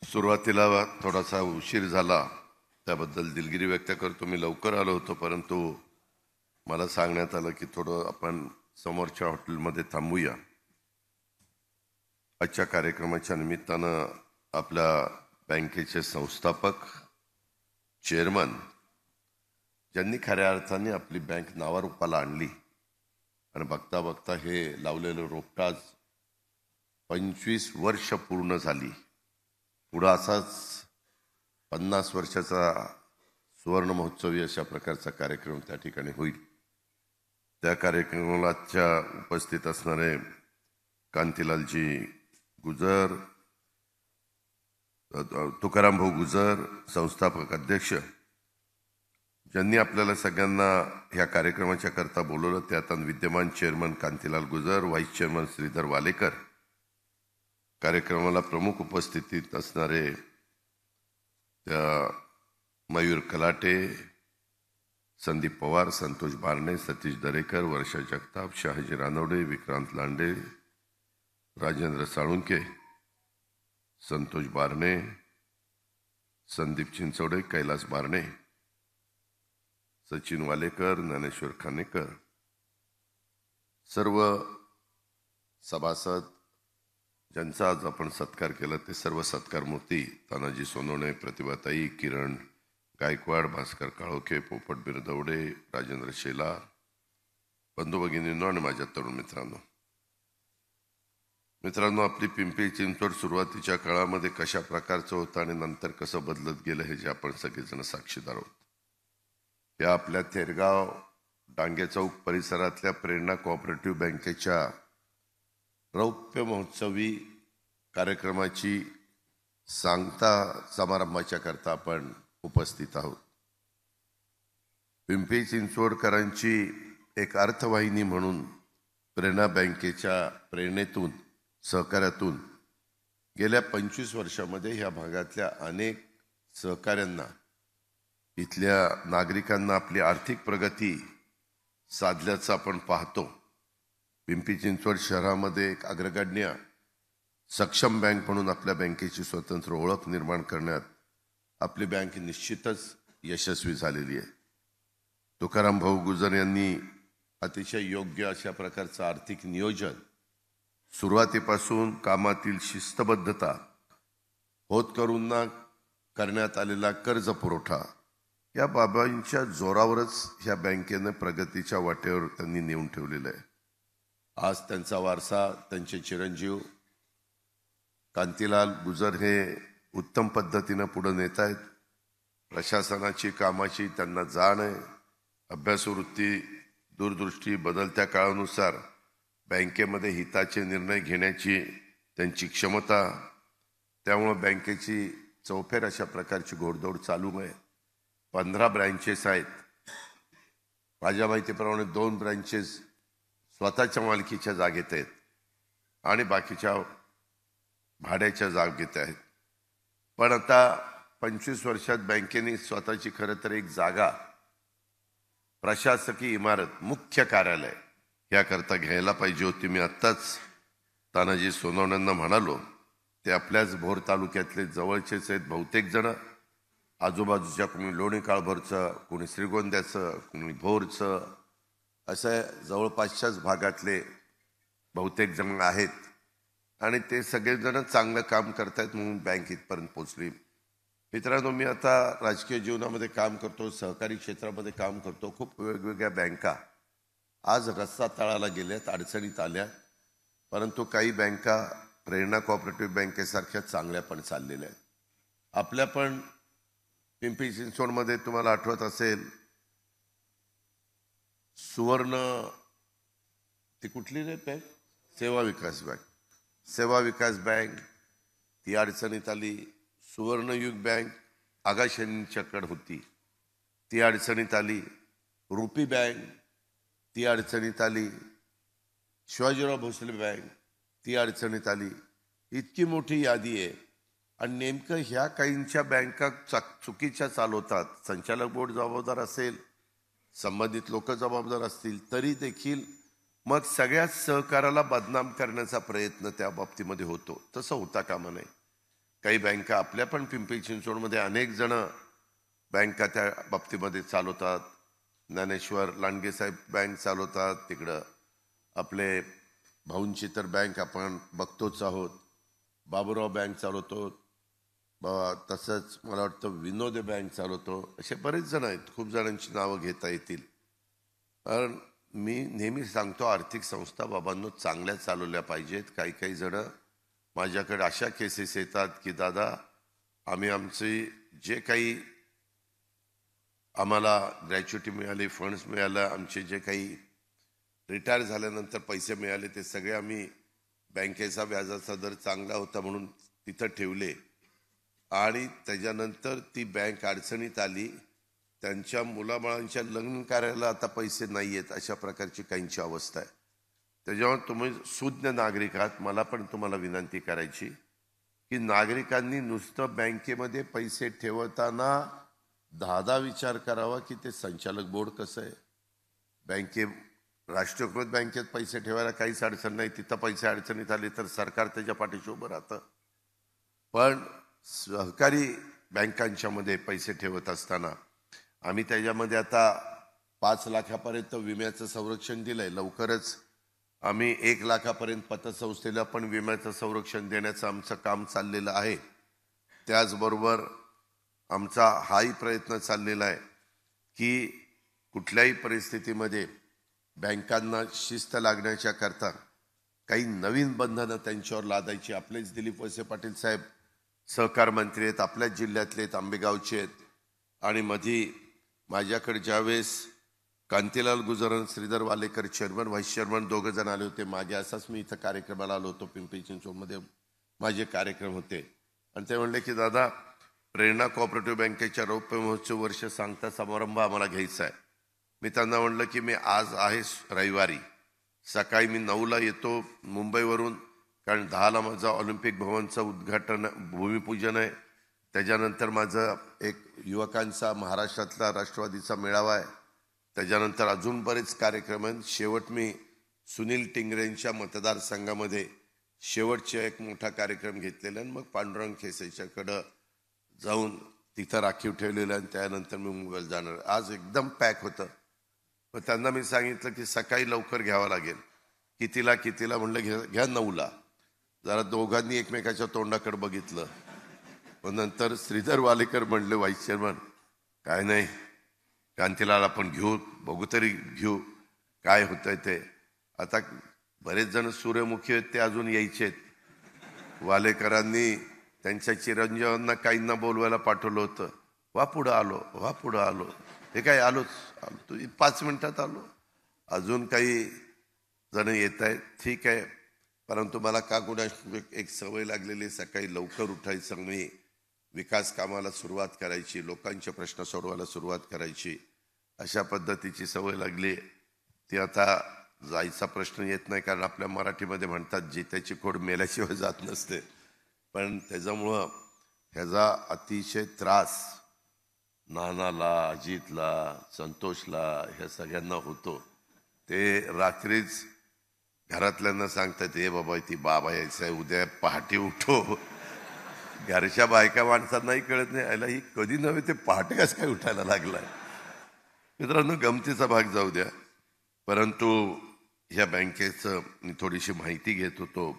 सुरुवातीला थोडासा उशीर झाला त्याबद्दल दिलगिरी व्यक्त करतो. मी लवकर आलो होतो, परंतु मला सांगण्यात आलं की थोडं आपण समोरच्या हॉटेलमध्ये थांबूया. आजच्या कार्यक्रमाच्या निमित्तानं आपल्या बँकेचे संस्थापक, चेअरमन, ज्यांनी खऱ्या अर्थाने आपली बँक नावारूपाला आणली आणि बघता बघता हे लावलेलं रोपटाज 25 वर्ष पूर्ण झाली. पुढं असाच 50 वर्षाचा सुवर्ण महोत्सवी अशा प्रकारचा कार्यक्रम त्या ठिकाणी होईल. त्या कार्यक्रमाच्या उपस्थित असणारे कांतीलालजी गुजर, तुकाराम भाऊ गुजर, संस्थापक अध्यक्ष, ज्यांनी आपल्याला सगळ्यांना ह्या कार्यक्रमाच्या करता बोलवलं, ते आता विद्यमान चेअरमन कांतीलाल गुजर, व्हाईस चेअरमन श्रीधर वालेकर, कार्यक्रमाला प्रमुख उपस्थितीत असणारे त्या मयूर कलाटे, संदीप पवार, संतोष बारणे, सतीश दरेकर, वर्षा जगताप, शहाजी रानवडे, विक्रांत लांडे, राजेंद्र साळुंके, संतोष बारणे, संदीप चिंचोडे, कैलास बारणे, सचिन वालेकर, ज्ञानेश्वर खानेकर, सर्व सभासद ज्यांचा आज आपण सत्कार केला ते सर्व सत्कारमूर्ती तानाजी सोनवणे, प्रतिभाताई, किरण गायकवाड, भास्कर काळोखे, पोपट बिरदवडे, राजेंद्र शेलार, बंधू भगिनींनो आणि माझ्या तरुण मित्रांनो, आपली पिंपरी चिंचवड सुरुवातीच्या काळामध्ये कशा प्रकारचं होतं आणि नंतर कसं बदलत गेलं हे जे आपण सगळेजण साक्षीदार आहोत. या आपल्या थेरगाव डांगे चौक परिसरातल्या प्रेरणा कोऑपरेटिव्ह बँकेच्या रौप्य महोत्सवी कार्यक्रमाची सांगता समारंभाच्या करता आपण उपस्थित आहोत. पिंपरी चिंचवडकरांची एक अर्थवाहिनी म्हणून प्रेरणा बँकेच्या प्रेरणेतून, सहकार्यातून गेल्या 25 वर्षामध्ये ह्या भागातल्या अनेक सहकाऱ्यांना, इथल्या नागरिकांना आपली आर्थिक प्रगती साधल्याचं आपण पाहतो. पिंपरी चिंचवड शहरामध्ये एक अग्रगण्य सक्षम बँक म्हणून आपल्या बँकेची स्वतंत्र ओळख निर्माण करण्यात आपली बँक निश्चितच यशस्वी झालेली आहे. तुकाराम भाऊ गुजर यांनी अतिशय योग्य अशा प्रकारचं आर्थिक नियोजन, सुरुवातीपासून कामातील शिस्तबद्धता, होतकरूंना करण्यात आलेला कर्ज पुरवठा, या बाबांच्या जोरावरच ह्या बँकेनं प्रगतीच्या वाटेवर त्यांनी नेऊन ठेवलेलं आहे. आज त्यांचा वारसा त्यांचे चिरंजीव कांतीलाल गुजर हे उत्तम पद्धतीनं पुढे नेत आहेत. प्रशासनाची कामाची त्यांना जाण आहे, अभ्यासवृत्ती, दूरदृष्टी, बदलत्या काळानुसार बँकेमध्ये हिताचे निर्णय घेण्याची त्यांची क्षमता, त्यामुळं बँकेची चौफेर अशा प्रकारची घोडदौड चालू आहे. 15 ब्रँचेस आहेत. माझ्या माहितीप्रमाणे 2 ब्रँचेस स्वतःच्या मालकीच्या जागेत आहेत आणि बाकीच्या भाड्याच्या जागेत आहेत. पण आता 25 वर्षात बँकेने स्वतःची खरं तर एक जागा, प्रशासकीय इमारत, मुख्य कार्यालय याकरता घ्यायला पाहिजे होती. मी आत्ताच तानाजी सोनवण्यांना म्हणालो, ते आपल्याच भोर तालुक्यातले जवळचेच आहेत बहुतेक जण. आजूबाजूच्या कोणी लोणी काळभोरचं, कोणी श्रीगोंद्याचं, कोणी भोरचं, असं जवळपासच्याच भागातले बहुतेक जण आहेत आणि ते सगळेजण चांगलं काम करतायत म्हणून बँक इथपर्यंत पोचली. मित्रांनो, मी आता राजकीय जीवनामध्ये काम करतो, सहकारी क्षेत्रामध्ये काम करतो. खूप वेगवेगळ्या बँका आज रस्ता तळाला गेल्यात, अडचणीत आल्या, परंतु काही बँका प्रेरणा कोऑपरेटिव्ह बँकेसारख्या चांगल्या पण चाललेल्या आहेत. आपल्या पण पिंपरी चिंचवडमध्ये तुम्हाला आठवत असेल, सुवर्ण, ती कुठली रे बँक, सेवा विकास बँक, सेवा विकास बँक ती अडचणीत आली. सुवर्णयुग बँक आगाशनीच्याकडे होती, ती अडचणीत आली. रुपी बँक ती अडचणीत आली. शिवाजीराव भोसले बँक ती अडचणीत आली. इतकी मोठी यादी आहे आणि नेमकं ह्या काहींच्या बँका चुकीच्या चालवतात. संचालक बोर्ड जबाबदार असेल, संबंधित लोक जबाबदार असतील, तरी देखील मग सगळ्याच सहकाराला बदनाम करण्याचा प्रयत्न त्या बाबतीमध्ये होतो. तसं होता कामा नये. काही बँका आपल्या पण पिंपरी चिंचवडमध्ये अनेक जण बँका त्या बाबतीमध्ये चालवतात. ज्ञानेश्वर लांडगे साहेब बँक चालवतात, तिकडं आपले भाऊंची तर बँक आपण बघतोच आहोत. बाबूराव बँक चालवतो, तसंच मला वाटतं विनोद बँक चालवतो. असे बरेच जण आहेत, खूप जणांची नावं घेता येतील. कारण मी नेहमी सांगतो आर्थिक संस्था बाबांनो चांगल्या चालवल्या पाहिजेत. काही काही जण माझ्याकडे अशा केसेस येतात की दादा आम्ही आमचे जे काही आम्हाला ग्रॅच्युटी मिळाली, फंड्स मिळालं, आमचे जे काही रिटायर झाल्यानंतर पैसे मिळाले ते सगळे आम्ही बँकेचा व्याजाचा दर चांगला होता म्हणून तिथं ठेवले आणि त्याच्यानंतर ती बँक अडचणीत आली. त्यांच्या मुलाबाळांच्या लग्न कार्याला आता पैसे नाही आहेत, अशा प्रकारची काहींची अवस्था आहे. त्याच्यामुळे तुम्ही सुज्ञ नागरिक आहात, मला पण तुम्हाला विनंती करायची की नागरिकांनी नुसतं बँकेमध्ये पैसे ठेवताना दहा विचार करावा की ते संचालक बोर्ड कसं आहे. राष्ट्रीयकृत बँकेत पैसे ठेवायला काहीच अडचण नाही, तिथं पैसे अडचणीत आले तर सरकार त्याच्या पाठीशी उभं राहतं. पण सहकारी बँकांच्या मध्ये पैसे ठेवत असताना आम्ही त्याच्यामध्ये आता 5 लाखापर्यंत विम्याचं संरक्षण दिलंय. लवकरच आम्ही 1 लाखापर्यंत पतसंस्थेला पण विम्याचं संरक्षण देण्याचं आमचं काम चाललेलं आहे. त्याचबरोबर आमचा हाही प्रयत्न चाललेला आहे की कुठल्याही परिस्थितीमध्ये बँकांना शिस्त लागण्याच्या करता काही नवीन बंधनं त्यांच्यावर लादायची. आपलेच दिलीप वळसे पाटील साहेब सहकार मंत्री आहेत, आपल्याच जिल्ह्यातले आहेत, आंबेगावचे आहेत. आणि मधी माझ्याकडे ज्यावेळेस Kantilal Gujar, Shridhar Walekar chairman vice chairman दोघं जण आले होते मागे, असाच मी इथं कार्यक्रमाला आलो होतो, पिंपरी चिंचवडमध्ये माझे कार्यक्रम होते. आणि ते म्हणले की दादा प्रेरणा कोऑपरेटिव्ह बँकेच्या रौप्य महोत्सव वर्ष सांगता समारंभ आम्हाला घ्यायचा आहे. मी त्यांना म्हणलं की मी आज आहे रविवारी, सकाळी मी 9ला येतो मुंबईवरून, कारण 10ला माझं ऑलिम्पिक भवनचं उद्घाटन भूमिपूजन आहे. त्याच्यानंतर माझं एक युवकांचा महाराष्ट्रातला राष्ट्रवादीचा मेळावा आहे. त्याच्यानंतर अजून बरेच कार्यक्रम आहेत. शेवट मी सुनील टिंगरेंच्या मतदारसंघामध्ये शेवटचा एक मोठा कार्यक्रम घेतलेला आणि मग पांडुरंग खेसेच्याकडं जाऊन तिथं राखीव ठेवलेलं आणि त्यानंतर मी मुंबईला जाणार. आज एकदम पॅक होतं. मग त्यांना मी सांगितलं की सकाळी लवकर घ्यावं लागेल. कितीला म्हणलं घ्या 9ला. जरा दोघांनी एकमेकाच्या तोंडाकडे बघितलं. पण नंतर श्रीधर वालेकर म्हणले व्हाईस चेअरमन काय नाही, कांतीलाल आपण घेऊ, बघू तरी घेऊ काय होतंय ते. आता बरेच जण सूर्यमुखी आहेत ते अजून यायचेत. वालेकरांनी त्यांच्या चिरंजीवांना काहींना बोलवायला पाठवलं होतं. वा पुढं आलो. हे काय आलोच 5 मिनिटात आलो. अजून काही जण येत आहेत, ठीक आहे. परंतु मला का कुणा एक सवय लागलेली, सकाळी लवकर उठायचं, मी विकास कामाला सुरुवात करायची, लोकांचे प्रश्न सोडवायला सुरुवात करायची, अशा पद्धतीची सवय लागली. ती आता जायचा प्रश्न येत नाही, कारण आपल्या मराठीमध्ये म्हणतात जित्याची खोड मेल्याशिवाय जात नसते. पण त्याच्यामुळं ह्याचा अतिशय त्रास नानाला, अजितला, संतोषला, ह्या सगळ्यांना होतो. ते रात्रीच घरातल्यांना सांगतात हे बाबा ती बाबा यायचं आहे, उद्या पहाटे उठो. घरच्या बायका माणसांनाही कळत नाही, आयला ही कधी नव्हे ते पहाटे कसं काय उठायला लागलाय. मित्रांनो गमतीचा भाग जाऊ द्या. परंतु ह्या बँकेचं मी थोडीशी माहिती घेत होतो.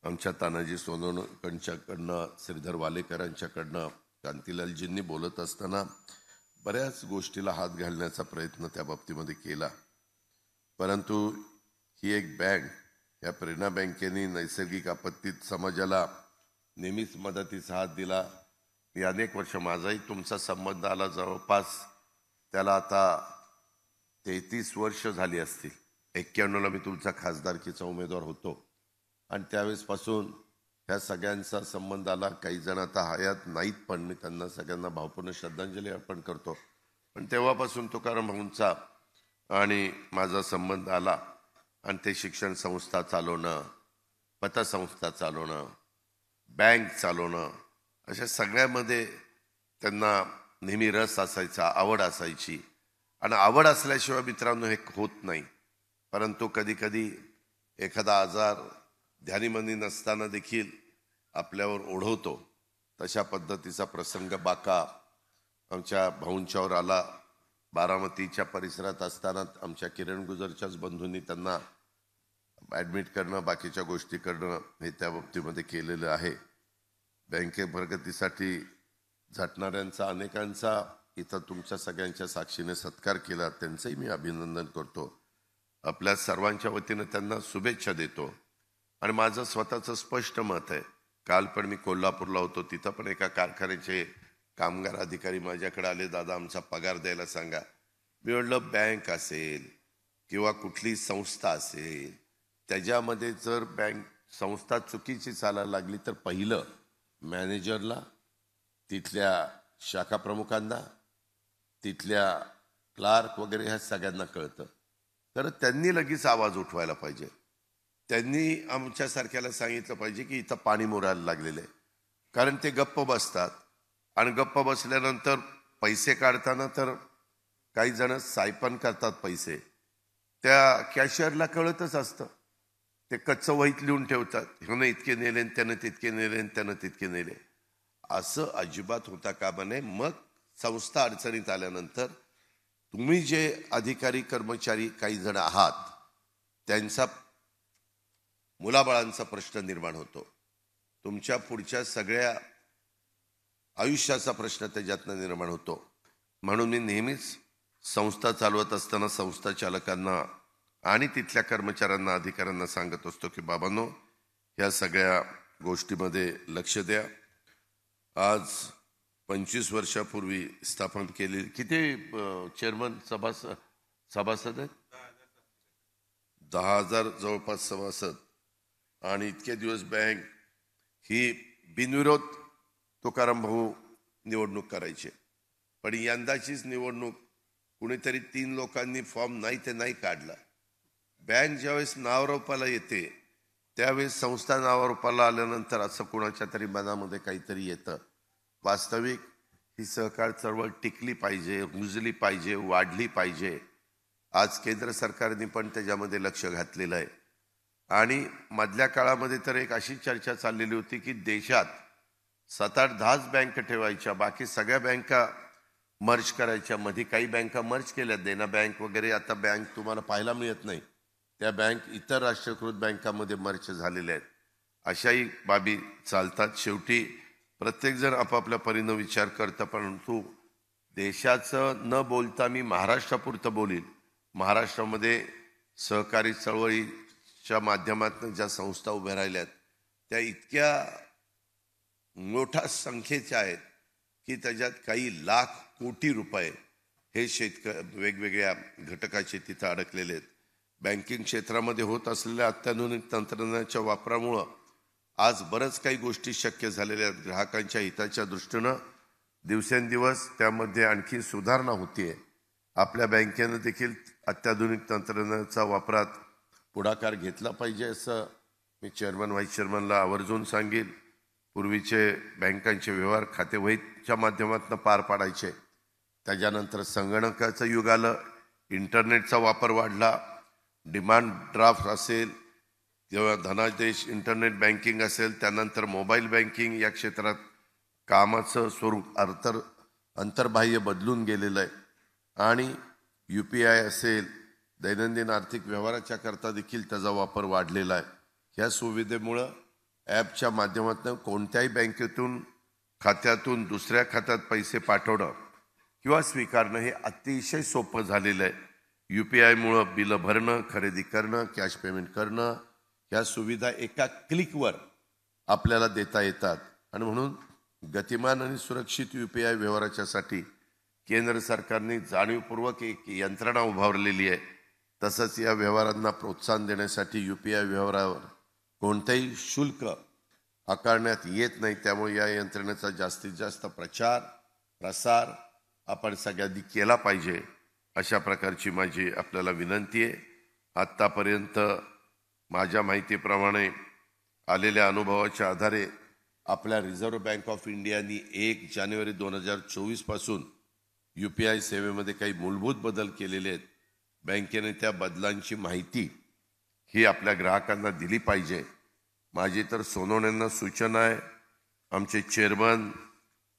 आमच्या तानाजी सोनवणेकडनं, श्रीधर वालेकरांच्याकडनं, कांतीलालजींनी बोलत असताना बऱ्याच गोष्टीला हात घालण्याचा प्रयत्न त्या बाबतीमध्ये केला. परंतु ही एक बँक, या प्रेरणा बँकेने नैसर्गिक आपत्तीत समाजाला नेहमीच मदतीचा हात दिला. मी अनेक वर्ष, माझाही तुमचा संबंध आला जवळपास त्याला आता 33 वर्ष झाली असतील. 91ला मी तुमचा खासदारकीचा उमेदवार होतो आणि त्यावेळेसपासून ह्या सगळ्यांचा संबंध आला. काही जण आता हयात नाहीत, पण मी त्यांना सगळ्यांना भावपूर्ण श्रद्धांजली अर्पण करतो. पण तेव्हापासून तुकाराम भाऊंचा आणि माझा संबंध आला आणि ते शिक्षण संस्था चालवणं, पतसंस्था चालवणं, बँक चालवणं, अशा सगळ्यामध्ये त्यांना नेहमी रस असायचा, आवड असायची. आणि आवड असल्याशिवाय मित्रांनो हे होत नाही. परंतु कधी कधी एखादा आजार ध्यानीमनी नसताना देखील आपल्यावर ओढवतो. तशा पद्धतीचा प्रसंग बाका आमच्या भाऊंच्यावर आला. बारामतीच्या परिसरात असताना आमच्या किरण गुजरच्याच बंधूंनी त्यांना ॲडमिट करणं, बाकीच्या गोष्टी करणं हे त्या बाबतीमध्ये केलेलं आहे. बँके प्रगतीसाठी झटणाऱ्यांचा अनेकांचा इथं तुमच्या सगळ्यांच्या साक्षीने सत्कार केला, त्यांचंही मी अभिनंदन करतो. आपल्या सर्वांच्या वतीनं त्यांना शुभेच्छा देतो. आणि माझं स्वतःचं स्पष्ट मत आहे, काल पण मी कोल्हापूरला होतो, तिथं पण एका कारखान्याचे कामगार अधिकारी माझ्याकडे आले, दादा आमचा पगार द्यायला सांगा. मी म्हटलं बँक असेल किंवा कुठली संस्था असेल, त्याच्यामध्ये जर बँक संस्था चुकीची चालायला लागली तर पहिलं मॅनेजरला, तिथल्या शाखा प्रमुखांना, तिथल्या क्लार्क वगैरे ह्या सगळ्यांना कळतं. तर त्यांनी लगेच आवाज उठवायला पाहिजे. त्यांनी आमच्यासारख्याला सांगितलं पाहिजे की इथं पाणी मुरायला लागलेलं आहे. कारण ते गप्प बसतात आणि गप्प बसल्यानंतर पैसे काढताना तर काही जण सायपन करतात पैसे. त्या कॅशियरला कळतच असतं, ते कच्चं वहीत लिहून ठेवतात, ह्यानं इतके नेले, त्यानं तितके नेले, त्यानं तितके नेले. असं अजिबात होता कामा नये. मग संस्था अडचणीत आल्यानंतर तुम्ही जे अधिकारी कर्मचारी काही जण आहात त्यांचा मुलाबाळांचा प्रश्न निर्माण होतो, तुमच्या पुढच्या सगळ्या आयुष्याचा प्रश्न त्याच्यातनं निर्माण होतो. म्हणून मी नेहमीच संस्था चालवत असताना संस्था चालकांना आणि तिथल्या कर्मचाऱ्यांना, अधिकाऱ्यांना सांगत असतो की बाबांनो, या सगळ्या गोष्टीमध्ये लक्ष द्या. आज 25 वर्षापूर्वी स्थापन केलेली किती चेअरमन सभासद आहेत? 10,000 जवळपास सभासद. आणि इतके दिवस बँक ही बिनविरोध तुकाराम भाऊ निवडणूक करायचे. पण यंदाचीच निवडणूक कुणीतरी 3 लोकांनी फॉर्म नाही ते नाही काढला. बँक ज्यावेळेस नावारूपाला येते त्यावेळेस संस्था नावारूपाला आल्यानंतर असं कुणाच्या तरी मनामध्ये काहीतरी येतं. वास्तविक ही सहकार चळवळ टिकली पाहिजे, रुजली पाहिजे, वाढली पाहिजे. आज केंद्र सरकारने पण त्याच्यामध्ये लक्ष घातलेलं आहे. आणि मधल्या काळामध्ये तर एक अशी चर्चा चाललेली होती की देशात 7-8-10 बँक ठेवायच्या, बाकी सगळ्या बँका मर्ज करायच्या. मध्ये काही बँका मर्ज केल्या, देना बँक वगैरे. आता बँक तुम्हाला पाहायला मिळत नाही, त्या बँक इतर राष्ट्रीयकृत बँकामध्ये मर्ज झालेल्या आहेत. अशाही बाबी चालतात. शेवटी प्रत्येकजण आपापल्या परीनं विचार करतं. परंतु देशाचं न बोलता मी महाराष्ट्रापुरतं बोलील. महाराष्ट्रामध्ये सहकारी चळवळीच्या माध्यमातून ज्या संस्था उभ्या राहिल्यात त्या इतक्या मोठ्या संख्येच्या आहेत की त्याच्यात काही लाख कोटी रुपये हे वेगवेगळ्या घटकाचे तिथं अडकलेले आहेत. बँकिंग क्षेत्रामध्ये होत असलेल्या अत्याधुनिक तंत्रज्ञानाच्या वापरामुळं आज बरंच काही गोष्टी शक्य झालेल्या आहेत. ग्राहकांच्या हिताच्या दृष्टीनं दिवसेंदिवस त्यामध्ये आणखी सुधारणा होतीये. आपल्या बँकेनं देखील अत्याधुनिक तंत्रज्ञानाचा वापरात पुढाकार घेतला पाहिजे असं मी चेअरमन, व्हाईस चेअरमनला आवर्जून सांगेल. पूर्वीचे बँकांचे व्यवहार खातेवहीच्या माध्यमातून पार पाडायचे, त्याच्यानंतर संगणकाचं युग आलं, इंटरनेटचा वापर वाढला. डिमांड ड्राफ्ट असेल किंवा धनादेश इंटरनेट बँकिंग असेल, त्यानंतर मोबाईल बँकिंग या क्षेत्रात कामाचं स्वरूप अंतर्बाह्य बदलून गेलेलं आहे. आणि UPI असेल, दैनंदिन आर्थिक व्यवहाराच्या करता देखील त्याचा वापर वाढलेला आहे. ह्या सुविधेमुळं ॲपच्या माध्यमातून कोणत्याही बँकेतून खात्यातून दुसऱ्या खात्यात पैसे पाठवणं किंवा स्वीकारणं हे अतिशय सोपं झालेलं आहे. UPIमुळं बिलं भरणं, खरेदी करणं, कॅश पेमेंट करणं ह्या सुविधा एका क्लिकवर आपल्याला देता येतात. आणि म्हणून गतिमान आणि सुरक्षित UPI व्यवहाराच्यासाठी केंद्र सरकारने जाणीवपूर्वक एक यंत्रणा उभारलेली आहे. तसंच या व्यवहारांना प्रोत्साहन देण्यासाठी UPI व्यवहारावर कोणतेही शुल्क आकारण्यात येत नाही. त्यामुळे या यंत्रणेचा जास्तीत जास्त प्रचार प्रसार आपण सगळ्यांनी केला पाहिजे, अशा प्रकारची माझी आपल्याला विनंती आहे. आत्तापर्यंत माझ्या माहितीप्रमाणे आलेल्या अनुभवाच्या आधारे आपल्या रिझर्व्ह बँक ऑफ इंडियानी 1 जानेवारी 2024 पासून UPI सेवेमध्ये काही मूलभूत बदल केलेले आहेत. बँकेने त्या बदलांची माहिती ही आपल्या ग्राहकांना दिली पाहिजे. माझी तर सोनवण्यांना सूचना आहे, आमचे चेअरमन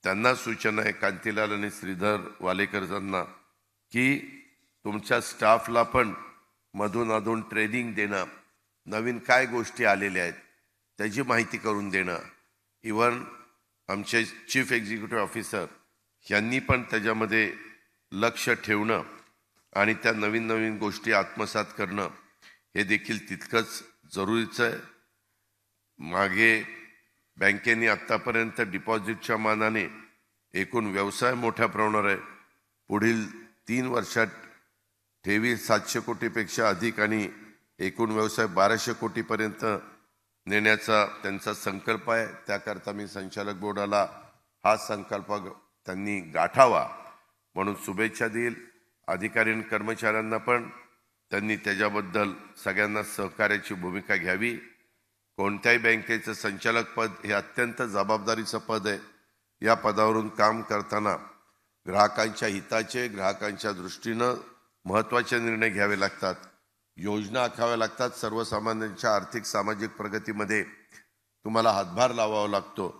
त्यांना सूचना आहे कांतीलाल आणि श्रीधर वालेकरांना की तुमच्या स्टाफला पण मधून अधून ट्रेनिंग देणं, नवीन काय गोष्टी आलेल्या आहेत त्याची माहिती करून देणं. इव्हन आमचे चीफ एक्झिक्युटिव्ह ऑफिसर यांनी पण त्याच्यामध्ये लक्ष ठेवणं आणि त्या नवीन नवीन गोष्टी आत्मसात करणं हे देखील तितकंच जरुरीचं आहे. मागे बँकेने आत्तापर्यंत डिपॉझिटच्या मानाने एकूण व्यवसाय मोठ्या प्रमाणावर आहे. पुढील 3 वर्षात ठेवी 700 कोटीपेक्षा अधिक आणि एकूण व्यवसाय 1200 कोटीपर्यंत नेण्याचा त्यांचा संकल्प आहे. त्याकरता मी संचालक बोर्डाला हा संकल्प त्यांनी गाठावा म्हणून शुभेच्छा देईल. अधिकारी आणि कर्मचाऱ्यांना पण त्यांनी त्याच्याबद्दल सगळ्यांना सहकार्याची भूमिका घ्यावी. कोणत्याही बँकेचं संचालक पद हे अत्यंत जबाबदारीचं पद आहे. या पदावरून काम करताना ग्राहकांच्या हिताचे, ग्राहकांच्या दृष्टीनं महत्त्वाचे निर्णय घ्यावे लागतात, योजना आखाव्या लागतात. सर्वसामान्यांच्या आर्थिक सामाजिक प्रगतीमध्ये तुम्हाला हातभार लावावा लागतो.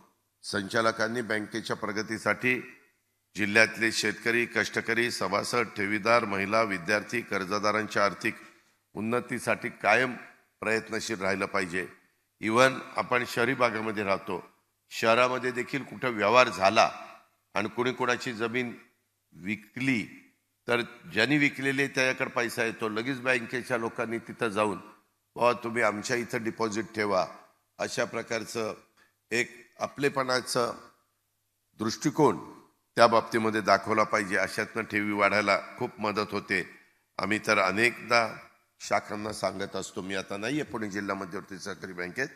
संचालकांनी बँकेच्या प्रगतीसाठी जिल्ह्यातले शेतकरी, कष्टकरी, सभासद, ठेवीदार, महिला, विद्यार्थी, कर्जदारांच्या आर्थिक उन्नतीसाठी कायम प्रयत्नशील राहिलं पाहिजे. इव्हन आपण शहरी भागामध्ये राहतो, शहरामध्ये देखील कुठं व्यवहार झाला आणि कुणी कोणाची जमीन विकली तर ज्यांनी विकलेली त्याच्याकडे पैसा येतो, लगेच बँकेच्या लोकांनी तिथं जाऊन बाबा तुम्ही आमच्या इथं डिपॉझिट ठेवा, अशा प्रकारचं एक आपलेपणाचं दृष्टिकोन त्या बाबतीमध्ये दाखवला पाहिजे. अशातनं ठेवी वाढायला खूप मदत होते. आम्ही तर अनेकदा शाखांना सांगत असतो. मी आता नाही आहे पुणे जिल्हा मध्यवर्ती सहकारी बँकेत,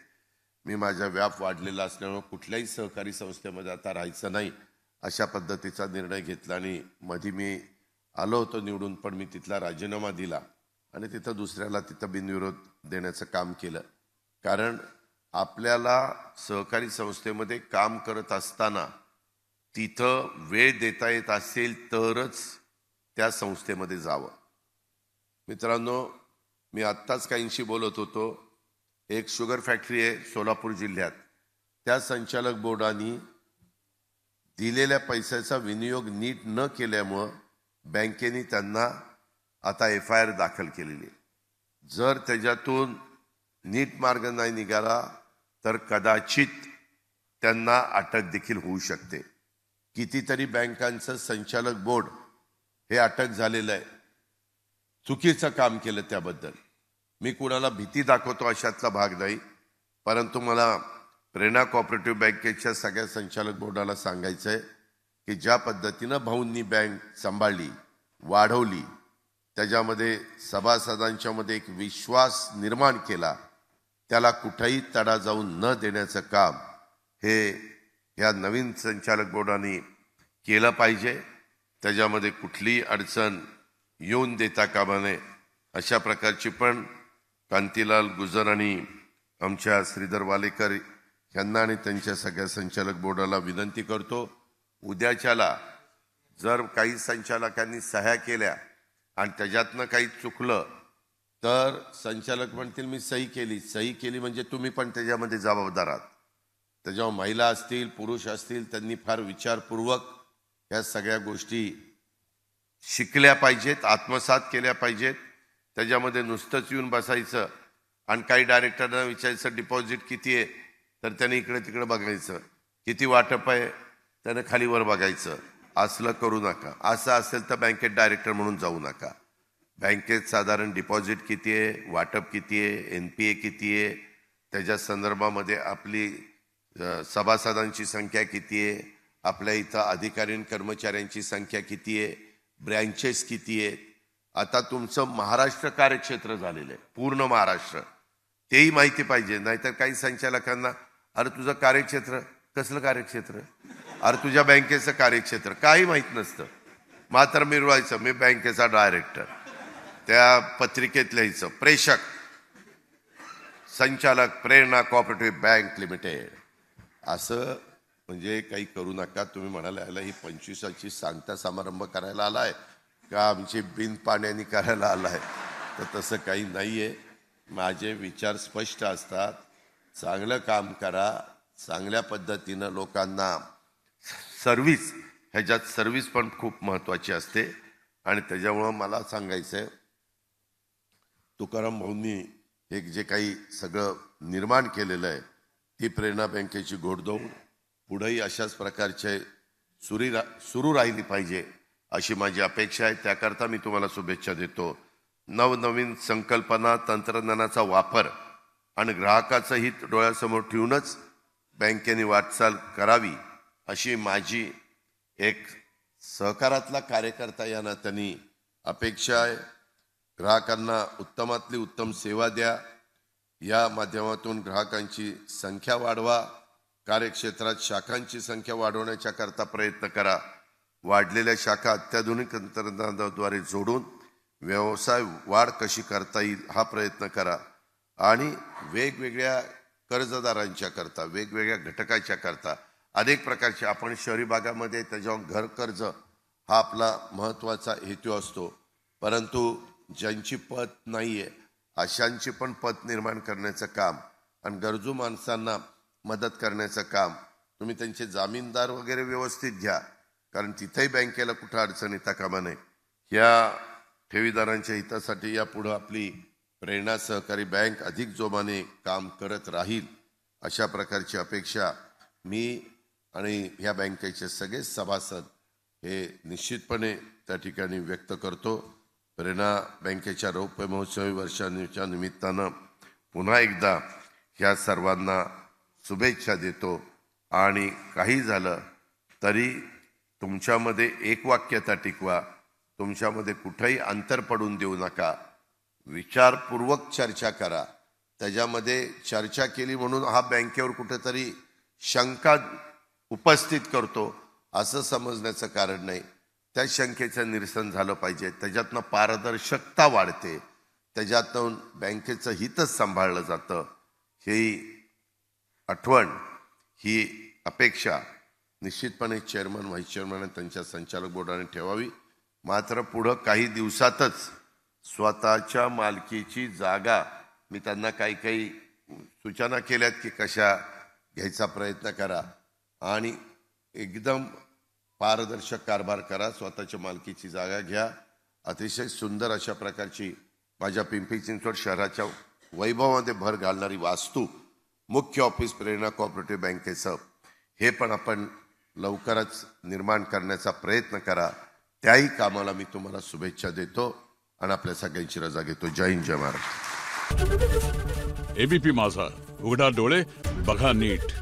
मी माझा व्याप वाढलेला असल्यामुळे कुठल्याही सहकारी संस्थेमध्ये आता राहायचं नाही अशा पद्धतीचा निर्णय घेतला आणि मध्ये मी आलो होतो निवडून, पण मी तिथला राजीनामा दिला आणि तिथं दुसऱ्याला तिथं बिनविरोध देण्याचं काम केलं. कारण आपल्याला सहकारी संस्थेमध्ये काम करत असताना तिथं वेळ देता येत असेल तरच त्या संस्थेमध्ये जावं. मित्रांनो, मी आत्ताच काहींशी बोलत होतो. एक शुगर फॅक्टरी आहे सोलापूर जिल्ह्यात, त्या संचालक बोर्डाने दिलेल्या पैशाचा विनियोग नीट न केल्यामुळं बँकेने त्यांना आता FIR दाखल केलेली आहे. जर त्याच्यातून नीट मार्ग नाही निघाला तर कदाचित त्यांना अटक देखील होऊ शकते. कितीतरी बँकांचं संचालक बोर्ड हे अटक झालेलं आहे, चुकीचं काम केलं त्याबद्दल. मी कुणाला भीती दाखवतो अशातला भाग नाही, परंतु मला प्रेरणा कोऑपरेटिव्ह बँकेच्या सगळ्या संचालक बोर्डाला सांगायचं आहे की ज्या पद्धतीनं भाऊंनी बँक सांभाळली, वाढवली, त्याच्यामध्ये सभासदांच्या मध्ये एक विश्वास निर्माण केला, त्याला कुठेही तडा जाऊन न देण्याचं काम हे ह्या नवीन संचालक बोर्डाने केलं पाहिजे. त्याच्यामध्ये कुठलीही अडचण येऊन देता कामा नये अशा प्रकारची पण कांतीलाल गुजर आणि आमच्या श्रीधर वालेकर यांना आणि त्यांच्या सगळ्या संचालक बोर्डाला विनंती करतो. उद्याच्याला जर काही संचालकांनी सह्या केल्या आणि त्याच्यातनं काही चुकलं तर संचालक म्हणतील मी सही केली म्हणजे तुम्ही पण त्याच्यामध्ये जबाबदार आहात. त्याच्यावर महिला असतील, पुरुष असतील, त्यांनी फार विचारपूर्वक या सगळ्या गोष्टी शिकल्या पाहिजेत, आत्मसात केल्या पाहिजेत. त्याच्यामध्ये नुसतंच येऊन बसायचं आणि काही डायरेक्टरना विचारायचं डिपॉझिट किती आहे तर त्याने इकडे तिकडे बघायचं, किती वाटप आहे त्याने खालीवर बघायचं. असलं करू नका. असं असेल तर बँकेत डायरेक्टर म्हणून जाऊ नका. बँकेत साधारण डिपॉझिट किती आहे, वाटप किती आहे, NPA किती आहे, त्याच्या संदर्भामध्ये आपली सभासदांची संख्या किती आहे, आपल्या इथं अधिकारी आणि कर्मचाऱ्यांची संख्या किती आहे, ब्रँचेस किती आहेत. आता तुमचं महाराष्ट्र कार्यक्षेत्र झालेलं आहे, पूर्ण महाराष्ट्र, तेही माहिती पाहिजे. नाहीतर काही संचालकांना अरे तुझं कार्यक्षेत्र कसलं कार्यक्षेत्र, अरे तुझ्या बँकेचं कार्यक्षेत्र काही माहीत नसतं. मात्र मिरवायचं मी बँकेचा डायरेक्टर, त्या पत्रिकेत लिहायचं प्रेषक संचालक प्रेरणा कोऑपरेटिव्ह बँक लिमिटेड. असं म्हणजे काही करू नका. तुम्ही म्हणाला याला ही 25ची सांगता समारंभ करायला आलाय का आमची बिन पाण्याने करायला आलाय, तर तसं काही नाही आहे. माझे विचार स्पष्ट असतात. चांगलं काम करा, चांगल्या पद्धतीनं लोकांना सर्व्हिस, ह्याच्यात सर्व्हिस पण खूप महत्त्वाची असते. आणि त्याच्यामुळं मला सांगायचं आहे, तुकाराम भाऊंनी हे जे काही सगळं निर्माण केलेलं आहे ती प्रेरणा बँकेची घोडदौड पुढेही अशाच प्रकारचे सुरू राहिली पाहिजे अशी माझी अपेक्षा आहे. त्याकरता मी तुम्हाला शुभेच्छा देतो. नवनवीन संकल्पना, तंत्रज्ञानाचा वापर आणि ग्राहकाचं हित डोळ्यासमोर ठेवूनच बँकेने वाटचाल करावी अशी माझी एक सहकारातला कार्यकर्ता या नात्याने अपेक्षा आहे. ग्राहकांना उत्तमातली उत्तम सेवा द्या, या माध्यमातून ग्राहकांची संख्या वाढवा, कार्यक्षेत्रात शाखांची संख्या वाढवण्याच्या करता प्रयत्न करा, वाढलेल्या शाखा अत्याधुनिक तंत्रज्ञानाद्वारे जोडून व्यवसाय वाढ कशी करता येईल हा प्रयत्न करा आणि वेगवेगळ्या कर्जदारांच्या करता, वेगवेगळ्या घटकाच्या करता अनेक प्रकारचे, आपण शहरी भागामध्ये त्याच्यावर घर कर्ज हा आपला महत्त्वाचा हेतू असतो, परंतु ज्यांची पत नाही आहे अशांची पण पत निर्माण करण्याचं काम आणि गरजू माणसांना मदत करण्याचं काम तुम्ही त्यांचे जामीनदार वगैरे व्यवस्थित घ्या, कारण तिथेही बँकेला कुठं अडचण येता कामा नये. या ठेवीदारांच्या हितासाठी यापुढं आपली प्रेरणा सहकारी बँक अधिक जोमाने काम करत राहील अशा प्रकारची अपेक्षा मी आणि ह्या बँकेचे सगळे सभासद हे निश्चितपणे त्या ठिकाणी व्यक्त करतो. प्रेरणा बँकेच्या रौप्य महोत्सवी वर्षाच्या निमित्तानं पुन्हा एकदा ह्या सर्वांना शुभेच्छा देतो. आणि काही झालं तरी तुमच्यामध्ये एकवाक्यता टिकवा, तुमच्यामध्ये कुठेही अंतर पडून देऊ नका, विचारपूर्वक चर्चा करा. त्याच्यामध्ये चर्चा केली म्हणून हा बँकेवर कुठेतरी शंका उपस्थित करतो असं समजण्याचं कारण नाही. त्या शंकेचं निरसन झालं पाहिजे, त्याच्यातनं पारदर्शकता वाढते, त्याच्यातून बँकेचं हितच सांभाळलं जातं. ही आठवण, ही अपेक्षा निश्चितपणे चेअरमन, व्हाईस चेअरमन आणि त्यांच्या संचालक बोर्डाने ठेवावी. मात्र पुढं काही दिवसातच स्वतःच्या मालकीची जागा मी त्यांना काही सूचना केल्यात की कशा घ्यायचा प्रयत्न करा आणि एकदम पारदर्शक कारभार करा, स्वतःच्या मालकीची जागा घ्या. अतिशय सुंदर अशा प्रकारची माझ्या पिंपरी चिंचवड शहराच्या वैभवामध्ये भर घालणारी वास्तू मुख्य ऑफिस प्रेरणा कोऑपरेटिव्ह बँकेचं हे पण आपण लवकरच निर्माण करण्याचा प्रयत्न करा. त्याही कामाला मी तुम्हाला शुभेच्छा देतो आणि आपल्या सगळ्यांची रजा घेतो. जय हिंद, जय महाराष्ट्र. एबीपी माझा, उघडा डोळे बघा नीट.